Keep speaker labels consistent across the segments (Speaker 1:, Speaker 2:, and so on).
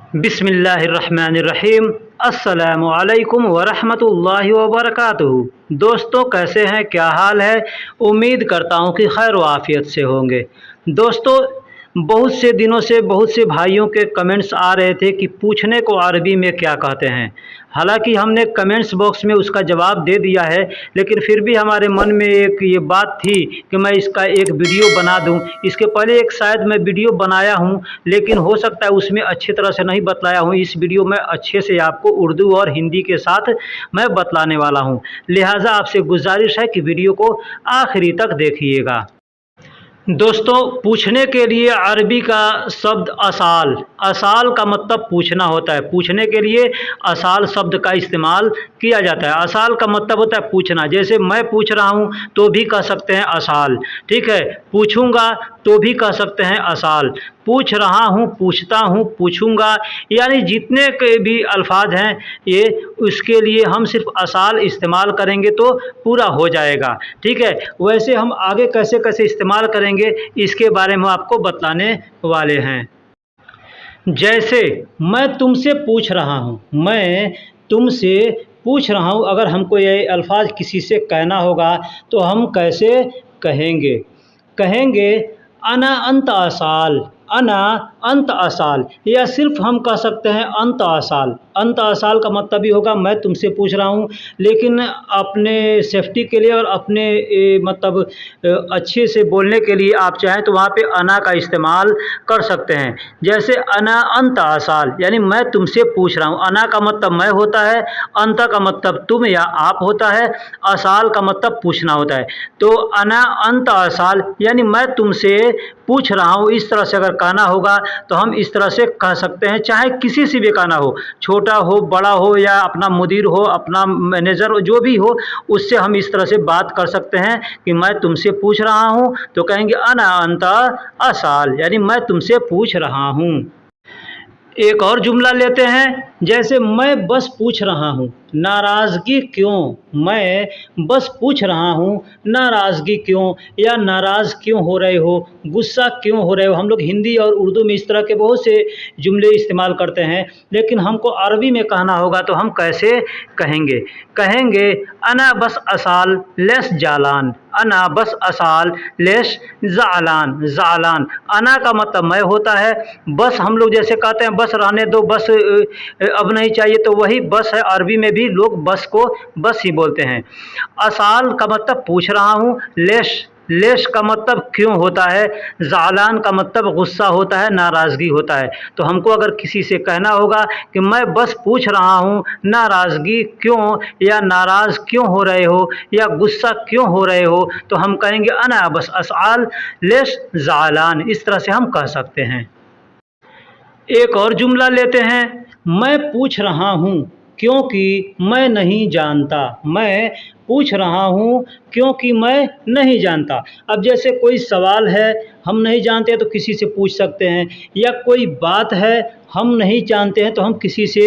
Speaker 1: बिस्मिल्लाहिर्रहमानिर्रहीम। अस्सलामु अलैकुम वरहमतुल्लाहि वबरकातुहू। दोस्तों, कैसे हैं? क्या हाल है? उम्मीद करता हूं कि खैर व आफियत से होंगे। दोस्तों, बहुत से दिनों से बहुत से भाइयों के कमेंट्स आ रहे थे कि पूछने को अरबी में क्या कहते हैं। हालांकि हमने कमेंट्स बॉक्स में उसका जवाब दे दिया है, लेकिन फिर भी हमारे मन में एक ये बात थी कि मैं इसका एक वीडियो बना दूं। इसके पहले एक शायद मैं वीडियो बनाया हूं, लेकिन हो सकता है उसमें अच्छी तरह से नहीं बतलाया हूं। इस वीडियो में अच्छे से आपको उर्दू और हिंदी के साथ मैं बतलाने वाला हूं। लिहाजा आपसे गुजारिश है कि वीडियो को आखिरी तक देखिएगा। दोस्तों, पूछने के लिए अरबी का शब्द असाल। असाल का मतलब पूछना होता है। पूछने के लिए असाल शब्द का इस्तेमाल किया जाता है। असाल का मतलब होता है पूछना। जैसे मैं पूछ रहा हूँ तो भी कह सकते हैं असाल, ठीक है। पूछूंगा तो भी कह सकते हैं असाल। पूछ रहा हूँ, पूछता हूँ, पूछूंगा, यानी जितने के भी अल्फाज हैं ये, उसके लिए हम सिर्फ असाल इस्तेमाल करेंगे तो पूरा हो जाएगा, ठीक है। वैसे हम आगे कैसे कैसे इस्तेमाल करेंगे इसके बारे में आपको बतलाने वाले हैं। जैसे मैं तुमसे पूछ रहा हूँ, मैं तुमसे पूछ रहा हूँ, अगर हमको ये अल्फाज किसी से कहना होगा तो हम कैसे कहेंगे? कहेंगे अना अंत असाल। अना अंत असाल, या सिर्फ हम कह सकते हैं अंत असाल। अंत असाल का मतलब भी होगा मैं तुमसे पूछ रहा हूँ, लेकिन अपने सेफ्टी के लिए और अपने मतलब अच्छे से बोलने के लिए आप चाहें तो वहाँ पे अना का इस्तेमाल कर सकते हैं। जैसे अना अंत असाल, यानी मैं तुमसे पूछ रहा हूँ। अना का मतलब मैं होता है, अंत का मतलब तुम या आप होता है, असाल का मतलब पूछना होता है। तो अना अंत असाल यानी मैं तुमसे पूछ रहा हूँ। इस तरह से अगर कहना होगा तो हम इस तरह से कह सकते हैं, चाहे किसी से भी कहना हो, छोटा हो, बड़ा हो, या अपना मुदीर हो, अपना मैनेजर हो, जो भी हो, उससे हम इस तरह से बात कर सकते हैं कि मैं तुमसे पूछ रहा हूँ, तो कहेंगे अना अंत असाल, यानी मैं तुमसे पूछ रहा हूँ। एक और जुमला लेते हैं, जैसे मैं बस पूछ रहा हूँ नाराज़गी क्यों। मैं बस पूछ रहा हूँ नाराज़गी क्यों, या नाराज़ क्यों हो रहे हो, गुस्सा क्यों हो रहे हो। हम लोग हिंदी और उर्दू में इस तरह के बहुत से जुमले इस्तेमाल करते हैं, लेकिन हमको अरबी में कहना होगा तो हम कैसे कहेंगे? कहेंगे अना बस असाल लेस जालान। अना बस असाल लेस जालान। जालान, अना का मतलब मैं होता है, बस हम लोग जैसे कहते हैं बस रहने दो, बस अब नहीं चाहिए, तो वही बस है। अरबी में भी लोग बस को बस ही बोलते हैं। असाल का मतलब पूछ रहा हूँ। लेश, लेश का मतलब क्यों होता है। जालान का मतलब गुस्सा होता है, नाराज़गी होता है। तो हमको अगर किसी से कहना होगा कि मैं बस पूछ रहा हूँ नाराज़गी क्यों, या नाराज़ क्यों हो रहे हो, या गुस्सा क्यों हो रहे हो, तो हम कहेंगे अना बस असाल लेश जालान। इस तरह से हम कह सकते हैं। एक और जुमला लेते हैं, मैं पूछ रहा हूँ क्योंकि मैं नहीं जानता। मैं पूछ रहा हूँ क्योंकि मैं नहीं जानता। अब जैसे कोई सवाल है, हम नहीं जानते तो किसी से पूछ सकते हैं, या कोई बात है हम नहीं जानते हैं तो हम किसी से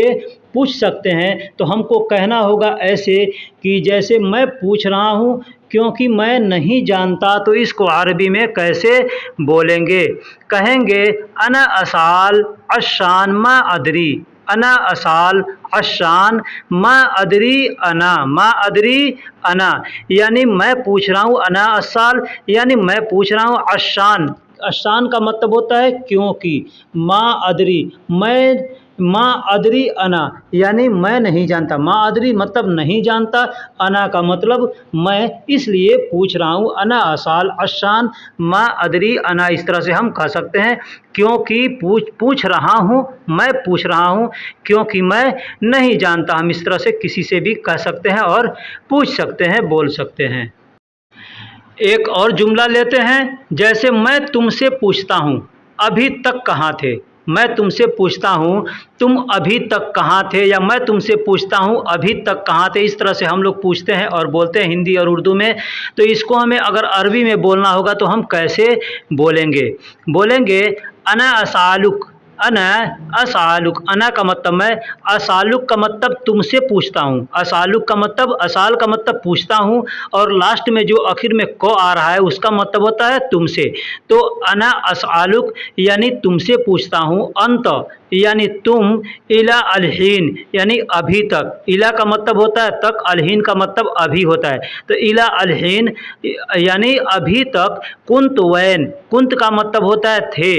Speaker 1: पूछ सकते हैं। तो हमको कहना होगा ऐसे कि जैसे मैं पूछ रहा हूँ क्योंकि मैं नहीं जानता, तो इसको अरबी में कैसे बोलेंगे? कहेंगे अना असाल अशान मा अदरी। अना असाल अशान मा अदरी अना। मा अदरी अना, यानी मैं पूछ रहा हूँ। अना असाल यानी मैं पूछ रहा हूँ। अशान, अशान का मतलब होता है क्योंकि। माँ अदरी, मैं, माँ अदरी अना यानी मैं नहीं जानता। माँ अदरी मतलब नहीं जानता, अना का मतलब मैं, इसलिए पूछ रहा हूँ। अना असाल अशान माँ अदरी अना, इस तरह से हम कह सकते हैं। क्योंकि पूछ रहा हूँ, मैं पूछ रहा हूँ क्योंकि मैं नहीं जानता। हम इस तरह से किसी से भी कह सकते हैं और पूछ सकते हैं, बोल सकते हैं। एक और जुमला लेते हैं, जैसे मैं तुमसे पूछता हूँ अभी तक कहाँ थे। मैं तुमसे पूछता हूँ तुम अभी तक कहाँ थे, या मैं तुमसे पूछता हूँ अभी तक कहाँ थे। इस तरह से हम लोग पूछते हैं और बोलते हैं हिंदी और उर्दू में। तो इसको हमें अगर अरबी में बोलना होगा तो हम कैसे बोलेंगे? बोलेंगे अना असालुक। अना असआलुक, अना का मतलब मैं, असालुक का मतलब तुमसे पूछता हूँ, असालुक का मतलब, असाल का मतलब पूछता हूँ, और लास्ट में जो आखिर में को आ रहा है उसका मतलब होता है तुमसे। तो अना असआलुक यानी तुमसे पूछता हूँ, अंत यानी तुम, इला अलहीन यानी अभी तक, इला का मतलब होता है तक, अलहीन का मतलब अभी होता है। तो इला अलहीन यानी अभी तक, कुंत वैन, कुंत का मतलब होता है थे,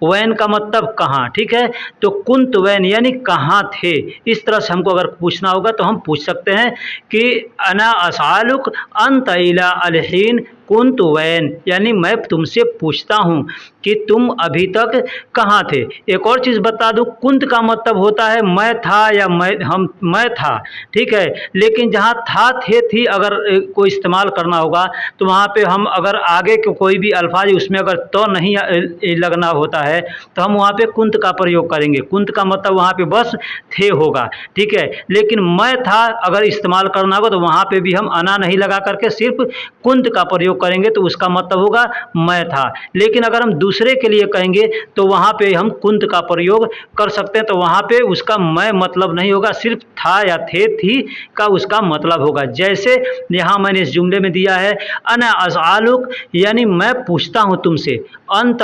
Speaker 1: वैन का मतलब कहाँ, ठीक है। तो कुंत वैन यानी कहाँ थे, इस तरह से हमको अगर पूछना होगा तो हम पूछ सकते हैं कि अना असालुक अंत इला अलहीन कुंत वैन, यानी मैं तुमसे पूछता हूँ कि तुम अभी तक कहाँ थे। एक और चीज़ बता दूँ, कुंत का मतलब होता है मैं था या मैं था, ठीक है। लेकिन जहाँ था थे थी अगर को इस्तेमाल करना होगा तो वहाँ पे हम अगर आगे के कोई भी अल्फाज उसमें अगर तो नहीं लगना होता है तो हम वहाँ पे कुंत का प्रयोग करेंगे। कुंत का मतलब वहाँ पे बस थे होगा, ठीक है। लेकिन मैं था अगर इस्तेमाल करना होगा तो वहाँ पे भी हम अना नहीं लगा करके सिर्फ कुंत का प्रयोग करेंगे तो उसका मतलब होगा मैं था। लेकिन अगर हम दूसरे के लिए कहेंगे तो वहाँ पे हम कुंत का प्रयोग कर सकते हैं, तो वहाँ पे उसका मैं मतलब नहीं होगा, सिर्फ था या थे थी का उसका मतलब होगा। जैसे यहाँ मैंने इस जुमले में दिया है, अना असआलुक यानी मैं पूछता हूँ तुमसे, अंत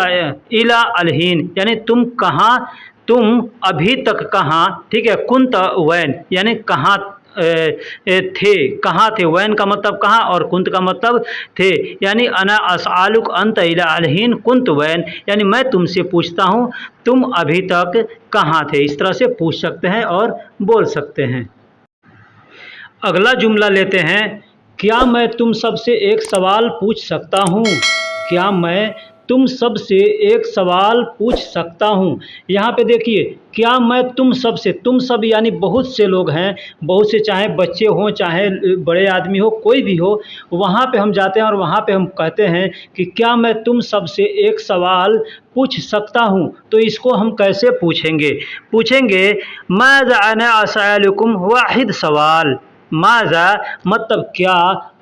Speaker 1: इला अलहीन यानी तुम कहाँ, तुम अभी तक कहाँ, ठीक है। कुंत वैन यानी कहाँ थे, कहाँ थे, वैन का मतलब कहाँ और कुंत का मतलब थे, यानी अना असआलुक अंत इला अलहीन कुंत वैन यानी मैं तुमसे पूछता हूँ तुम अभी तक कहाँ थे। इस तरह से पूछ सकते हैं और बोल सकते हैं। अगला जुमला लेते हैं, क्या मैं तुम सबसे एक सवाल पूछ सकता हूँ, क्या मैं तुम सबसे एक सवाल पूछ सकता हूँ। यहाँ पे देखिए, क्या मैं तुम सबसे, तुम सब यानी बहुत से लोग हैं, बहुत से, चाहे बच्चे हों चाहे बड़े आदमी हो, कोई भी हो, वहाँ पे हम जाते हैं और वहाँ पे हम कहते हैं कि क्या मैं तुम सबसे एक सवाल पूछ सकता हूँ। तो इसको हम कैसे पूछेंगे, पूछेंगे माज़ा अना असअलुकुम वाहिद सवाल। माज़ा मतलब क्या,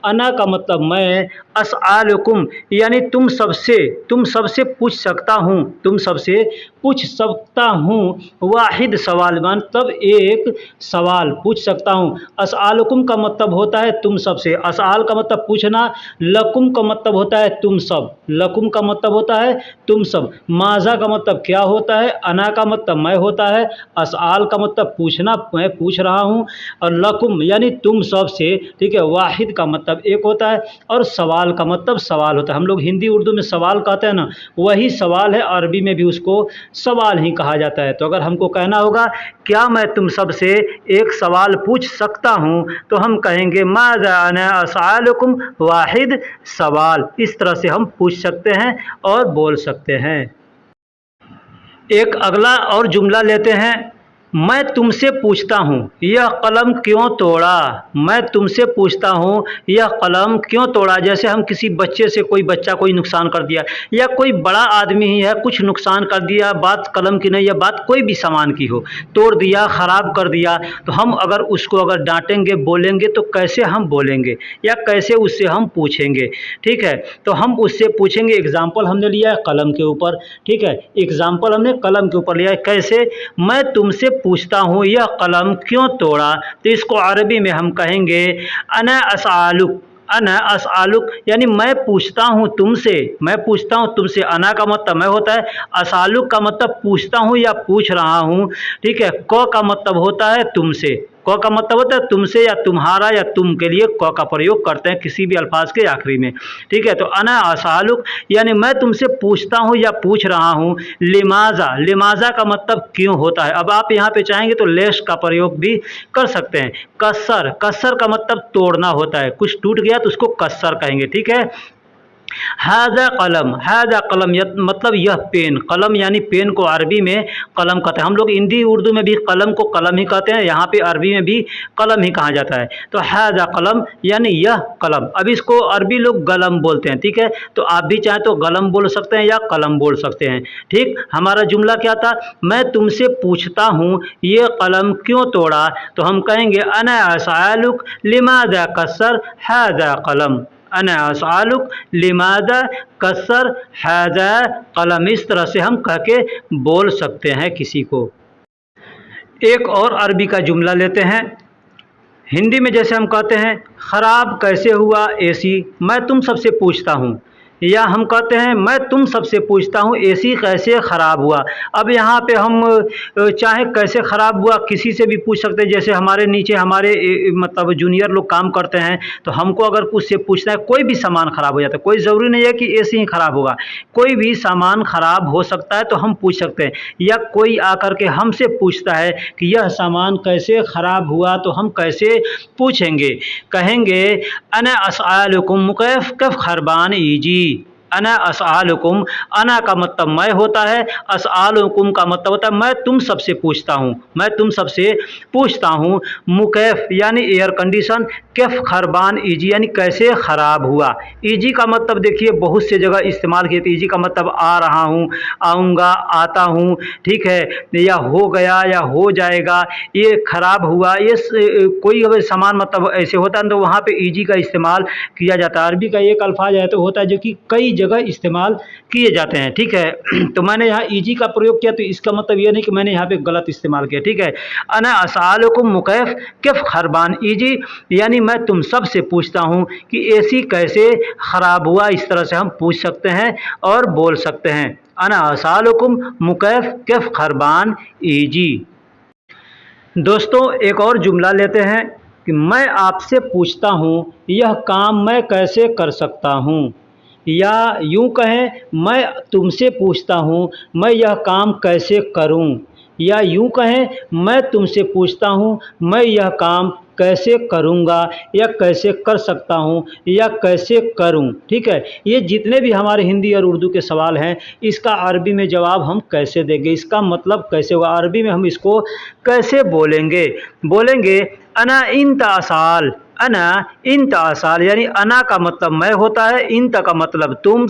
Speaker 1: अना का मतलब मैं, असआलुकुम यानी तुम सबसे पूछ सकता हूँ, तुम सबसे पूछ सकता हूँ, वाहिद सवाल मतलब एक सवाल पूछ सकता हूँ। असआलुकुम का मतलब होता है तुम सबसे, असआल का मतलब पूछना, लकुम का मतलब होता है तुम सब, लकुम का मतलब होता है तुम सब, माज़ा का मतलब क्या होता है, अना का मतलब मैं होता है, असआल का मतलब पूछना, मैं पूछ रहा हूँ, और लकुम यानी तुम सब से, ठीक है। वाहिद का मतलब एक होता है और सवाल का मतलब सवाल होता है। हम लोग हिंदी उर्दू में सवाल कहते हैं ना, वही सवाल है, अरबी में भी उसको सवाल ही कहा जाता है। तो अगर हमको कहना होगा क्या मैं तुम सबसे एक सवाल पूछ सकता हूँ तो हम कहेंगे माज़ा अना असअलुकुम वाहिद सवाल। इस तरह से हम पूछ सकते हैं और बोल सकते हैं। एक अगला और जुमला लेते हैं, मैं तुमसे पूछता हूँ यह कलम क्यों तोड़ा। मैं तुमसे पूछता हूँ यह कलम क्यों तोड़ा। जैसे हम किसी बच्चे से, कोई बच्चा कोई नुकसान कर दिया या कोई बड़ा आदमी ही है कुछ नुकसान कर दिया, बात कलम की नहीं, या बात कोई भी सामान की हो, तोड़ दिया, ख़राब कर दिया, तो हम अगर उसको अगर डांटेंगे बोलेंगे तो कैसे हम बोलेंगे या कैसे उससे हम पूछेंगे, ठीक है। तो हम उससे पूछेंगे, एग्जाम्पल हमने लिया है कलम के ऊपर, ठीक है। एग्जाम्पल हमने कलम के ऊपर लिया है, कैसे, मैं तुमसे पूछता हूँ यह कलम क्यों तोड़ा। तो इसको अरबी में हम कहेंगे अना असआलुक, अना असआलुक यानी मैं पूछता हूँ तुमसे, मैं पूछता हूँ तुमसे। अना का मतलब मैं होता है, असआलुक का मतलब पूछता हूँ या पूछ रहा हूँ, ठीक है। क का मतलब होता है तुमसे, क का मतलब होता है तुमसे या तुम्हारा या तुम के लिए क का प्रयोग करते हैं किसी भी अल्फाज के आखिरी में, ठीक है। तो अना असआलुक यानी मैं तुमसे पूछता हूँ या पूछ रहा हूँ। लिमाजा, लिमाजा का मतलब क्यों होता है। अब आप यहाँ पे चाहेंगे तो लेस का प्रयोग भी कर सकते हैं। कसर, कसर का मतलब तोड़ना होता है, कुछ टूट गया तो उसको कसर कहेंगे, ठीक है। हाजा कलम, हाजा कलम मतलब यह पेन, कलम यानी पेन को अरबी में कलम कहते हैं। हम लोग हिंदी उर्दू में भी कलम को कलम ही कहते हैं, यहाँ पे अरबी में भी कलम ही कहा जाता है। तो हाजा कलम यानी यह कलम। अब इसको अरबी लोग गलम बोलते हैं, ठीक है। तो आप भी चाहें तो गलम बोल सकते हैं या कलम बोल सकते हैं, ठीक। हमारा जुमला क्या था, मैं तुमसे पूछता हूँ ये कलम क्यों तोड़ा। तो हम कहेंगे अना असअलुक लिमाजा कसर हाजा कलम। अना अस्आलुक लिमादा कसर हाजा कलम। इस तरह से हम कह के बोल सकते हैं किसी को। एक और अरबी का जुमला लेते हैं। हिंदी में जैसे हम कहते हैं ख़राब कैसे हुआ एसी, मैं तुम सबसे पूछता हूँ। या हम कहते हैं मैं तुम सबसे पूछता हूँ एसी कैसे ख़राब हुआ। अब यहाँ पे हम चाहे कैसे ख़राब हुआ किसी से भी पूछ सकते हैं। जैसे हमारे नीचे हमारे मतलब जूनियर लोग काम करते हैं, तो हमको अगर कुछ से पूछना है, कोई भी सामान ख़राब हो जाता है, कोई ज़रूरी नहीं है कि एसी ही ख़राब होगा, कोई भी सामान ख़राब हो सकता है तो हम पूछ सकते हैं। या कोई आकर के हमसे पूछता है कि यह सामान कैसे ख़राब हुआ, तो हम कैसे पूछेंगे, कहेंगे अना अस्आलुकुम कैफ कैफ खरबान ईजी। अना अस्आलुकुम, अना का मतलब मैं होता है, अस्आलुकुम का मतलब होता है मैं तुम सबसे पूछता हूँ, मैं तुम सबसे पूछता हूँ। मुकैफ यानी एयर कंडीशन, कैफ खरबान ईजी यानी कैसे ख़राब हुआ। ईजी का मतलब देखिए बहुत से जगह इस्तेमाल किए थे। ईजी का मतलब आ रहा हूँ, आऊँगा, आता हूँ, ठीक है, या हो गया या हो जाएगा, ये ख़राब हुआ, ये कोई अगर सामान मतलब ऐसे होता है तो वहाँ पे ईजी का इस्तेमाल किया जाता है। अरबी का एक अल्फाज है तो होता है जो कि कई जगह इस्तेमाल किए जाते हैं, ठीक है। तो मैंने यहाँ ईजी का प्रयोग किया तो इसका मतलब ये नहीं कि मैंने यहाँ पे गलत इस्तेमाल किया, ठीक है। अना अस्आलुकुम मुकैफ कैफ खरबान ईजी यानी मैं तुम सब से पूछता हूँ कि एसी कैसे ख़राब हुआ। इस तरह से हम पूछ सकते हैं और बोल सकते हैं। अना अस्आलुकुम मुकैफ कैफ खरबान ईजी। दोस्तों एक और जुमला लेते हैं कि मैं आपसे पूछता हूँ यह काम मैं कैसे कर सकता हूँ। या यूँ कहें मैं तुमसे पूछता हूँ मैं यह काम कैसे करूँ। या यूँ कहें मैं तुमसे पूछता हूँ मैं यह काम कैसे करूँगा या कैसे कर सकता हूँ या कैसे करूँ, ठीक है। ये जितने भी हमारे हिंदी और उर्दू के सवाल हैं इसका अरबी में जवाब हम कैसे देंगे, इसका मतलब कैसे हुआ, अरबी में हम इसको कैसे बोलेंगे। बोलेंगे अना इंत असाल, अना इंत असाल यानी अना का मतलब मैं होता है, इंत का मतलब तुम,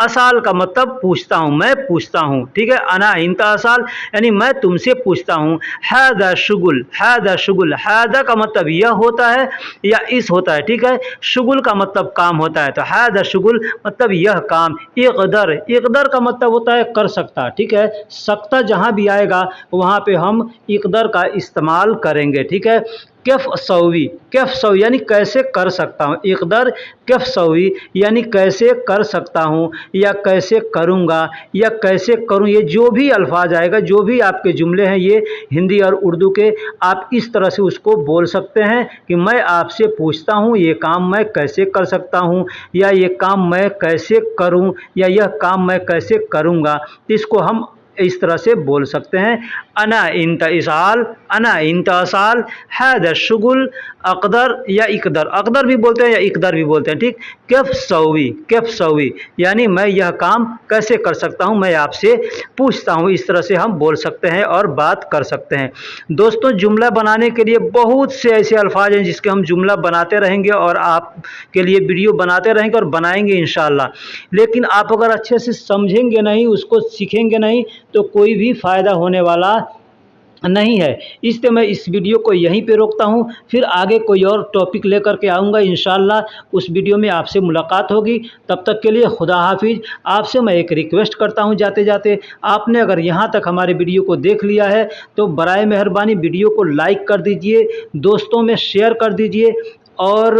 Speaker 1: असाल का मतलब पूछता हूँ, मैं पूछता हूँ, ठीक है। अना इंत असाल यानी मैं तुमसे पूछता हूँ। हादा शुगुल, हादा शुगुल, हादा का मतलब यह होता है या इस होता है, ठीक है। शुगुल का मतलब काम होता है, तो हादा शुगुल मतलब यह काम। इक़दर, इक़दर का मतलब होता है कर सकता, ठीक है। सकता जहाँ भी आएगा वहाँ पे हम इक़दर का इस्तेमाल करेंगे, ठीक है। कैफ सौवी, कैफ सौ यानी कैसे कर सकता हूँ। इक़दर कैफ सौवी यानी कैसे कर सकता हूँ या कैसे करूँगा या कैसे करूँ। ये जो भी अल्फाज आएगा, जो भी आपके जुमले हैं ये हिंदी और उर्दू के, आप इस तरह से उसको बोल सकते हैं कि मैं आपसे पूछता हूँ ये काम मैं कैसे कर सकता हूँ या ये काम मैं कैसे करूँ या यह काम मैं कैसे करूँगा। इसको हम इस तरह से बोल सकते हैं। अना इंत इसाल, अना इंत असाल, हादा शुगुल, अक़दर या इक़दर, अक़दर भी बोलते हैं या इक़दर भी बोलते हैं, ठीक। कैफ सौवी, कैफ सौवी यानी मैं यह काम कैसे कर सकता हूँ, मैं आपसे पूछता हूँ। इस तरह से हम बोल सकते हैं और बात कर सकते हैं। दोस्तों जुमला बनाने के लिए बहुत से ऐसे अल्फाज हैं जिसके हम जुमला बनाते रहेंगे और आपके लिए वीडियो बनाते रहेंगे और बनाएंगे इंशाअल्लाह। लेकिन आप अगर अच्छे से समझेंगे नहीं, उसको सीखेंगे नहीं, तो कोई भी फ़ायदा होने वाला नहीं है। इसलिए मैं इस वीडियो को यहीं पे रोकता हूँ, फिर आगे कोई और टॉपिक लेकर के आऊँगा इंशाअल्लाह। उस वीडियो में आपसे मुलाकात होगी, तब तक के लिए खुदा हाफिज़। आपसे मैं एक रिक्वेस्ट करता हूँ जाते जाते, आपने अगर यहाँ तक हमारे वीडियो को देख लिया है तो बराए मेहरबानी वीडियो को लाइक कर दीजिए, दोस्तों में शेयर कर दीजिए, और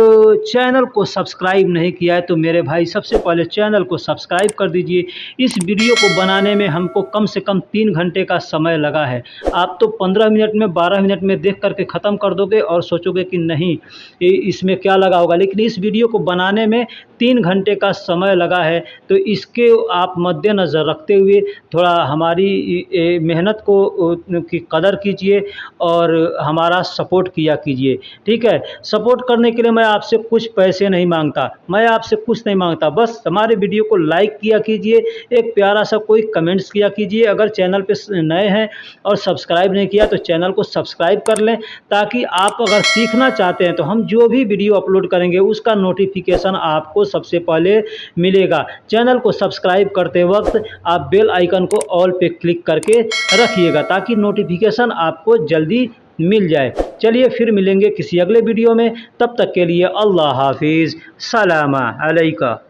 Speaker 1: चैनल को सब्सक्राइब नहीं किया है तो मेरे भाई सबसे पहले चैनल को सब्सक्राइब कर दीजिए। इस वीडियो को बनाने में हमको कम से कम 3 घंटे का समय लगा है। आप तो 15 मिनट में 12 मिनट में देख करके ख़त्म कर दोगे और सोचोगे कि नहीं इसमें क्या लगा होगा, लेकिन इस वीडियो को बनाने में 3 घंटे का समय लगा है। तो इसके आप मद्देनज़र रखते हुए थोड़ा हमारी मेहनत को की कदर कीजिए और हमारा सपोर्ट किया कीजिए, ठीक है। सपोर्ट करने के लिए मैं आपसे कुछ पैसे नहीं मांगता, मैं आपसे कुछ नहीं मांगता, बस हमारे वीडियो को लाइक किया कीजिए, एक प्यारा सा कोई कमेंट्स किया कीजिए। अगर चैनल पे नए हैं और सब्सक्राइब नहीं किया तो चैनल को सब्सक्राइब कर लें, ताकि आप अगर सीखना चाहते हैं तो हम जो भी वीडियो अपलोड करेंगे उसका नोटिफिकेशन आपको सबसे पहले मिलेगा। चैनल को सब्सक्राइब करते वक्त आप बेल आइकन को ऑल पे क्लिक करके रखिएगा ताकि नोटिफिकेशन आपको जल्दी मिल जाए। चलिए फिर मिलेंगे किसी अगले वीडियो में, तब तक के लिए अल्लाह हाफिज़, सलाम अलैका।